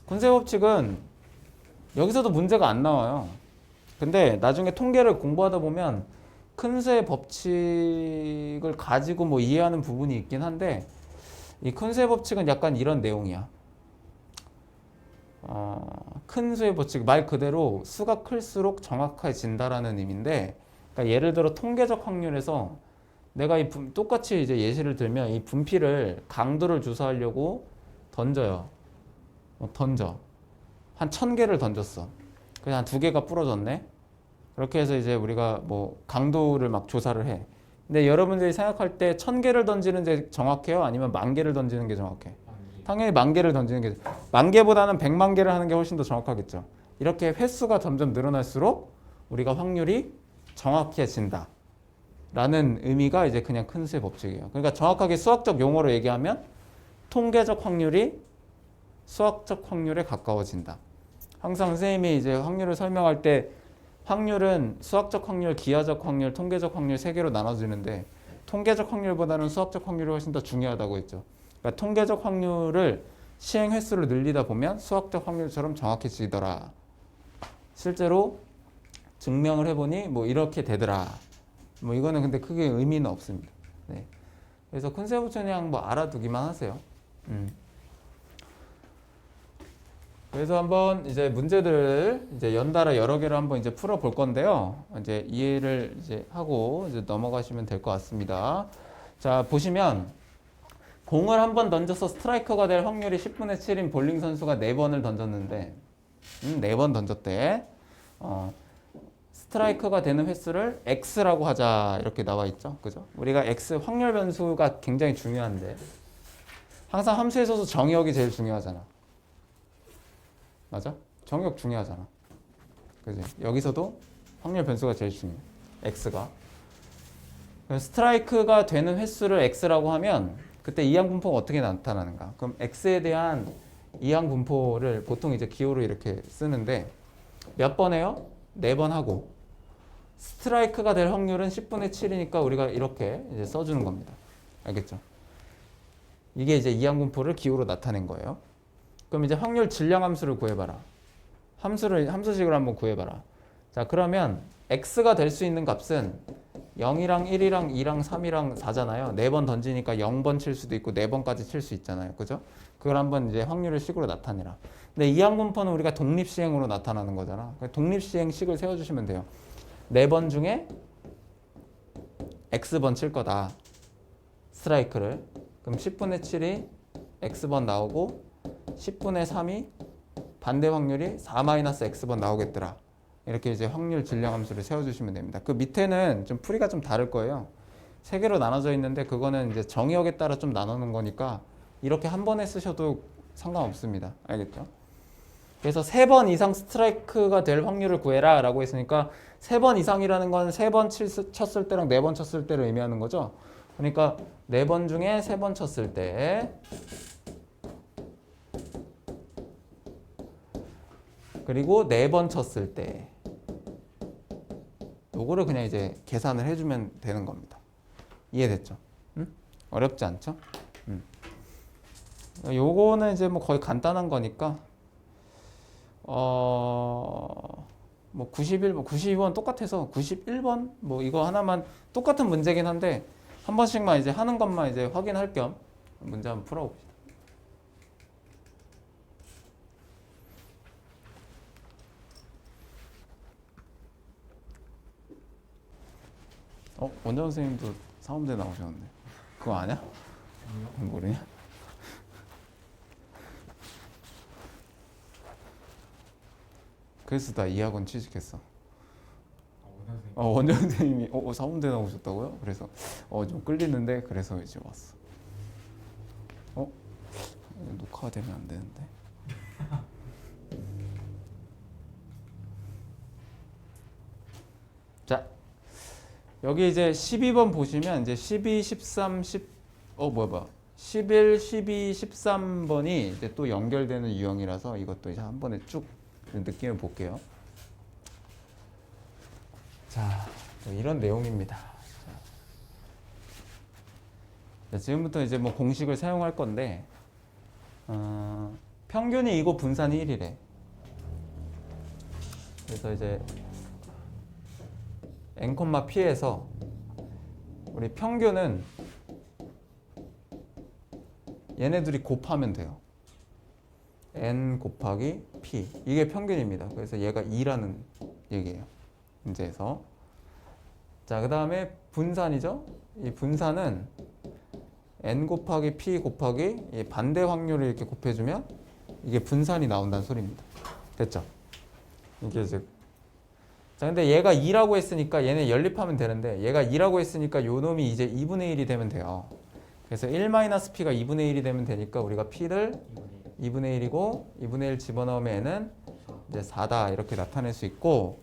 큰 수의 법칙은 여기서도 문제가 안 나와요. 근데 나중에 통계를 공부하다 보면 큰 수의 법칙을 가지고 뭐 이해하는 부분이 있긴 한데 이 큰 수의 법칙은 약간 이런 내용이야. 큰 수의 법칙 말 그대로 수가 클수록 정확해진다라는 의미인데 그러니까 예를 들어 통계적 확률에서 내가 똑같이 이제 예시를 들면 이 분필을 강도를 조사하려고 던져요. 던져. 한 1000개를 던졌어. 그냥 한 2개가 부러졌네. 그렇게 해서 이제 우리가 뭐 강도를 막 조사를 해. 근데 여러분들이 생각할 때 1000개를 던지는 게 정확해요? 아니면 10,000개를 던지는 게 정확해? 당연히 10,000개를 던지는 게 10,000개보다는 100만 개를 하는 게 훨씬 더 정확하겠죠. 이렇게 횟수가 점점 늘어날수록 우리가 확률이 정확해진다. 라는 의미가 이제 그냥 큰 수의 법칙이에요. 그러니까 정확하게 수학적 용어로 얘기하면 통계적 확률이 수학적 확률에 가까워진다. 항상 선생님이 이제 확률을 설명할 때 확률은 수학적 확률, 기하적 확률, 통계적 확률 3개로 나눠지는데 통계적 확률보다는 수학적 확률이 훨씬 더 중요하다고 했죠. 그러니까 통계적 확률을 시행 횟수를 늘리다 보면 수학적 확률처럼 정확해지더라. 실제로 증명을 해보니 뭐 이렇게 되더라. 뭐 이거는 근데 크게 의미는 없습니다. 네. 그래서 컨셉트 그냥 뭐 알아두기만 하세요. 그래서 한번 이제 문제들을 이제 연달아 여러 개를 한번 이제 풀어 볼 건데요. 이제 이해를 이제 하고 이제 넘어가시면 될 것 같습니다. 자, 보시면 공을 한번 던져서 스트라이커가 될 확률이 10분의 7인 볼링 선수가 4번을 던졌는데 4번 던졌대. 스트라이크가 되는 횟수를 X라고 하자 이렇게 나와 있죠. 그죠? 우리가 X 확률 변수가 굉장히 중요한데 항상 함수에서도 정의역이 제일 중요하잖아. 맞아? 정의역 중요하잖아. 그지? 여기서도 확률 변수가 제일 중요해. X가. 스트라이크가 되는 횟수를 X라고 하면 그때 이항 분포가 어떻게 나타나는가? 그럼 X에 대한 이항 분포를 보통 이제 기호로 이렇게 쓰는데 몇 번 해요? 4번 하고 스트라이크가 될 확률은 10분의 7이니까 우리가 이렇게 이제 써주는 겁니다. 알겠죠? 이게 이제 이항 분포를 기호로 나타낸 거예요. 그럼 이제 확률 질량 함수를 구해봐라. 함수식으로 한번 구해봐라. 자, 그러면 x가 될 수 있는 값은 0이랑 1이랑 2랑 3이랑 4잖아요. 4번 던지니까 0번 칠 수도 있고 4번까지 칠 수 있잖아요. 그죠? 그걸 한번 이제 확률을 식으로 나타내라. 근데 이항 분포는 우리가 독립시행으로 나타나는 거잖아. 독립시행식을 세워주시면 돼요. 4번 중에 x번 칠 거다. 스트라이크를. 그럼 10분의 7이 x번 나오고 10분의 3이 반대 확률이 4-x번 나오겠더라. 이렇게 이제 확률 질량 함수를 세워주시면 됩니다. 그 밑에는 좀 풀이가 좀 다를 거예요. 세 개로 나눠져 있는데 그거는 이제 정의역에 따라 좀 나누는 거니까 이렇게 한 번에 쓰셔도 상관없습니다. 알겠죠? 그래서 3번 이상 스트라이크가 될 확률을 구해라 라고 했으니까 3번 이상이라는 건 3번 쳤을 때랑 4번 쳤을 때를 의미하는 거죠. 그러니까 4번 중에 3번 쳤을 때 그리고 4번 쳤을 때 요거를 그냥 이제 계산을 해주면 되는 겁니다. 이해됐죠? 응? 어렵지 않죠? 요거는 이제 뭐 거의 간단한 거니까 뭐 91, 뭐 92번 똑같아서 91번 뭐 이거 하나만 똑같은 문제긴 한데 한 번씩만 이제 하는 것만 이제 확인할 겸 문제 한번 풀어봅시다. 원장 선생님도 사범대 나오셨는데 그거 아냐? 모르냐? 그래서 나 이 학원 취직했어. 원장 선생님이 사범대 나오셨다고요? 그래서 좀 끌리는데 그래서 이제 왔어. 녹화가 되면 안 되는데. 자, 여기 이제 12번 보시면 이제 12, 13, 11, 12, 13번이 이제 또 연결되는 유형이라서 이것도 이제 한 번에 쭉 느낌을 볼게요. 자, 이런 내용입니다. 자, 지금부터 이제 뭐 공식을 사용할 건데, 평균이 2고 분산이 1이래. 그래서 이제 n, p에서 우리 평균은 얘네들이 곱하면 돼요. n 곱하기 p 이게 평균입니다. 그래서 얘가 2라는 얘기예요. 문제에서. 자, 그 다음에 분산이죠. 이 분산은 n 곱하기 p 곱하기 이 반대 확률을 이렇게 곱해주면 이게 분산이 나온다는 소리입니다. 됐죠? 이게 이제 자, 근데 얘가 2라고 했으니까 얘네 연립하면 되는데 얘가 2라고 했으니까 요 놈이 이제 2분의 1이 되면 돼요. 그래서 1-p가 2분의 1이 되면 되니까 우리가 p를 2분의 1이고 2분의 1 집어넣으면 얘는 이제 4다 이렇게 나타낼 수 있고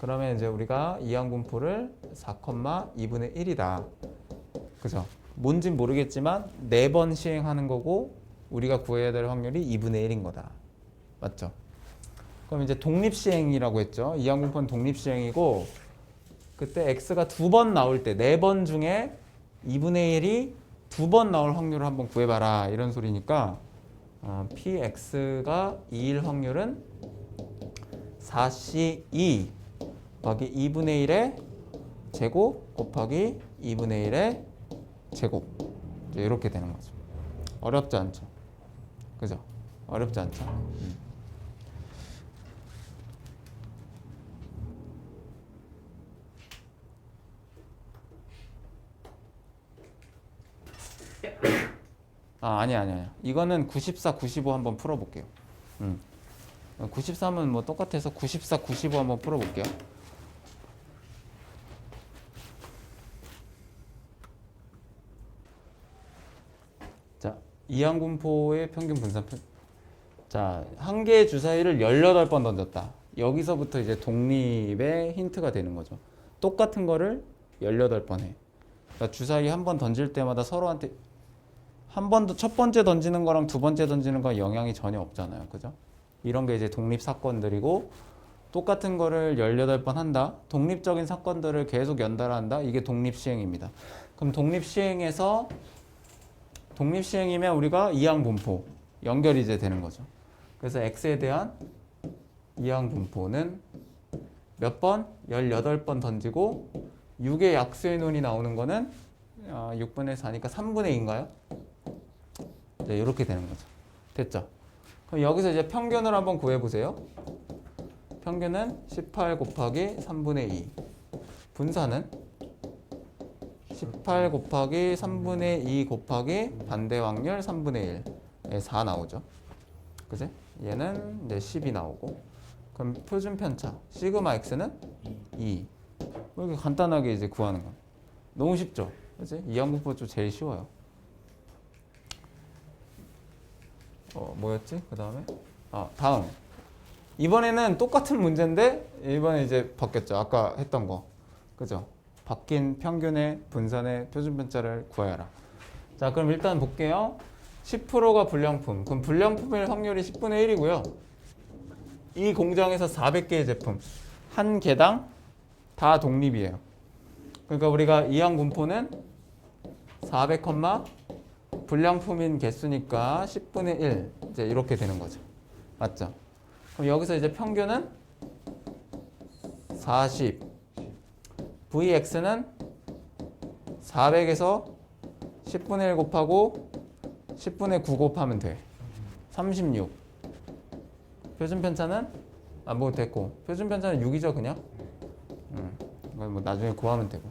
그러면 이제 우리가 이항분포를 4,2분의 1이다. 그죠? 뭔진 모르겠지만 4번 시행하는 거고 우리가 구해야 될 확률이 2분의 1인 거다. 맞죠? 그럼 이제 독립시행이라고 했죠. 이항분포는 독립시행이고 그때 x가 2번 나올 때 4번 중에 2분의 1이 2번 나올 확률을 한번 구해봐라 이런 소리니까 px가 2일 확률은 4c2 곱하기 2분의 1의 제곱 곱하기 2분의 1의 제곱 이렇게 되는 거죠. 어렵지 않죠? 그죠? 어렵지 않죠? 아니야. 이거는 94, 95 한번 풀어볼게요. 93은 뭐 똑같아서 94, 95 한번 풀어볼게요. 자, 이항분포의 평균 분산 자, 한 개의 주사위를 18번 던졌다. 여기서부터 이제 독립의 힌트가 되는 거죠. 똑같은 거를 18번 해. 그러니까 주사위 한 번 던질 때마다 서로한테 한 번도 첫 번째 던지는 거랑 두 번째 던지는 거 영향이 전혀 없잖아요. 그죠? 이런 게 이제 독립 사건들이고 똑같은 거를 18번 한다. 독립적인 사건들을 계속 연달아한다. 이게 독립 시행입니다. 그럼 독립 시행에서 독립 시행이면 우리가 이항 분포 연결이 이제 되는 거죠. 그래서 x에 대한 이항 분포는 몇 번? 18번 던지고 6의 약수의 논이 나오는 거는 6분의 4니까 3분의 2인가요? 네, 이렇게 되는 거죠. 됐죠? 그럼 여기서 이제 평균을 한번 구해보세요. 평균은 18 곱하기 3분의 2. 분산은 18 곱하기 3분의 2 곱하기 반대 확률 3분의 1. 4 나오죠. 그지? 얘는 이제 10이 나오고. 그럼 표준 편차 시그마 x는 2. 이렇게 간단하게 이제 구하는 거. 너무 쉽죠? 그치? 이항공법 좀 제일 쉬워요. 뭐였지? 그 다음에? 다음. 이번에는 똑같은 문제인데 이번에 이제 바뀌었죠. 아까 했던 거. 그죠? 바뀐 평균의 분산의 표준 편차를 구하여라. 자, 그럼 일단 볼게요. 10%가 불량품. 그럼 불량품일 확률이 10분의 1이고요. 이 공장에서 400개의 제품 한 개당 다 독립이에요. 그러니까 우리가 이항 분포는 400, 불량품인 개수니까 10분의 1 이제 이렇게 되는 거죠. 맞죠? 그럼 여기서 이제 평균은 40. Vx는 400에서 10분의 1 곱하고 10분의 9 곱하면 돼. 36. 표준 편차는 뭐 됐고 표준 편차는 6이죠 그냥. 이건 뭐 나중에 구하면 되고.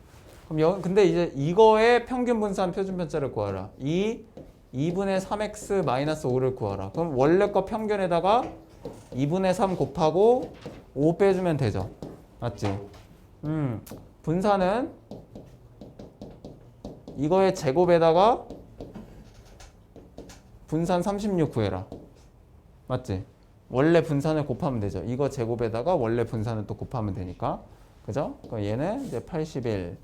그럼 근데 이제 이거의 평균 분산 표준 편차를 구하라. 2분의 3x 마이너스 5를 구하라. 그럼 원래 거 평균에다가 2분의 3 곱하고 5 빼주면 되죠. 맞지? 분산은 이거의 제곱에다가 분산 36 구해라. 맞지? 원래 분산을 곱하면 되죠. 이거 제곱에다가 원래 분산을 또 곱하면 되니까. 그죠? 그럼 얘는 이제 81.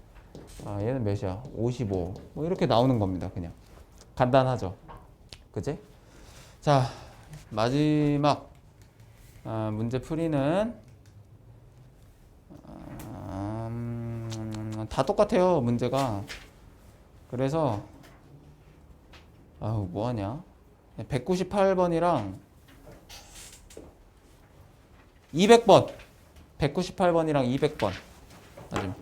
얘는 몇이야? 55. 뭐 이렇게 나오는 겁니다. 그냥. 간단하죠? 그지? 자, 마지막 문제 풀이는 다 똑같아요. 문제가. 그래서 뭐하냐? 198번이랑 200번. 198번이랑 200번. 맞으면